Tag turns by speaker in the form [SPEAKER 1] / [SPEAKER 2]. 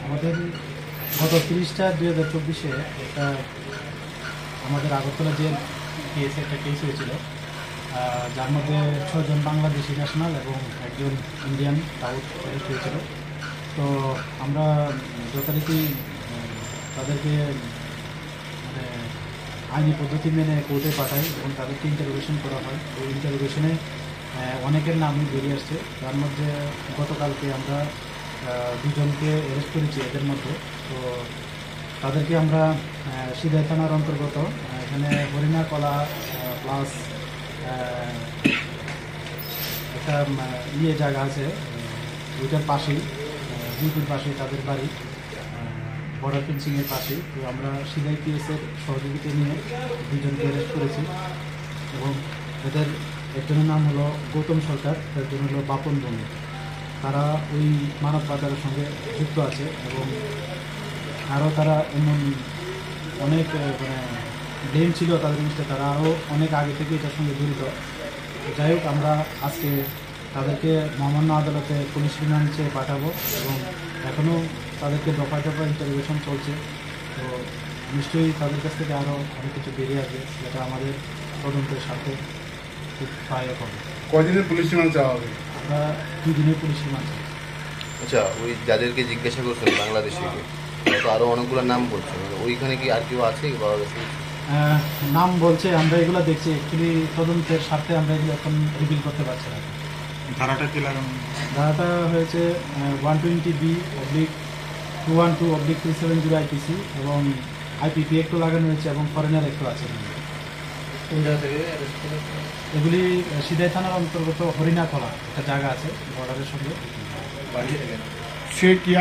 [SPEAKER 1] আমাদের গত 30/2024 একটা আমাদের আগরতলা জেল কেসে একটা কেস হয়েছিল, যার মধ্যে 6 জন বাংলাদেশি ন্যাশনাল এবং একজন ইন্ডিয়ান সাউথ অ্যারেস্ট হয়েছিল। তো আমরা যথারীতি তাদেরকে মানে আইনি পদ্ধতি মেনে কোর্টে পাঠাই এবং তাদেরকে ইন্টারোগেশন করা হয়। ওই ইন্টারোগেশনে অনেকের নামই বেরিয়ে আসছে। তার মধ্যে গতকালকে আমরা 2 জনকে অ্যারেস্ট করেছি এদের মধ্যে। তো তাদেরকে আমরা সিদাই থানার অন্তর্গত এখানে হরিণাকলা প্লাস একটা জায়গা আছে, ওইটার পাশেই ডিউটির পাশেই তাদের বাড়ি, বর্ডার ফেন্সিংয়ের পাশেই। তো আমরা সিদাই পিএসের সহযোগিতা নিয়ে 2 জনকে অ্যারেস্ট করেছি এবং এদের একজনের নাম হলো গৌতম সরকার, একজন হলো বাপন বণিক। তারা ওই মানব পাচারের সঙ্গে যুক্ত আছে এবং আরও তারা এমন অনেক মানে ব্লেম ছিল তাদের জিনিসটা, তারা আরও অনেক আগে থেকে এটার সঙ্গে জড়িত। যাই হোক, আমরা আজকে তাদেরকে মহামান্য আদালতে পুলিশ রিমান্ডে পাঠাবো এবং এখনও তাদেরকে দফায় দফায় ইন্টারভিউশন চলছে। তো নিশ্চয়ই তাদের কাছ থেকে আরও অনেক কিছু বেরিয়ে আসবে, যেটা আমাদের তদন্তের সাথে খুব সহায়ক হবে।
[SPEAKER 2] কয়দিনের পুলিশ রিমান্ড চাওয়া হবে?
[SPEAKER 1] আমরা 2 দিনের পুলিশ রিমান্ড চাই।
[SPEAKER 3] আচ্ছা, ওই যাদেরকে জিজ্ঞাসা করছেন বাংলাদেশিকে, তো আরও অনেকগুলো নাম বলছেন, ওইখানে কি আর কেউ আছে পাওয়া গেছে?
[SPEAKER 1] নাম বলছে, আমরা এগুলো দেখছি। অ্যাকচুয়ালি তদন্তের স্বার্থে আমরা এগুলো এখন রিভিল করতে পারছি না।
[SPEAKER 2] ধারাটা কি লাগানো?
[SPEAKER 1] ধারাটা হয়েছে 120B/212/370 IPC এবং IPP একটু লাগানো হয়েছে এবং ফরেনার একটু আছে। এগুলি সিদাই থানার অন্তর্গত হরিণাকলা একটা জায়গা আছে বর্ডারের সঙ্গে।
[SPEAKER 2] সে কি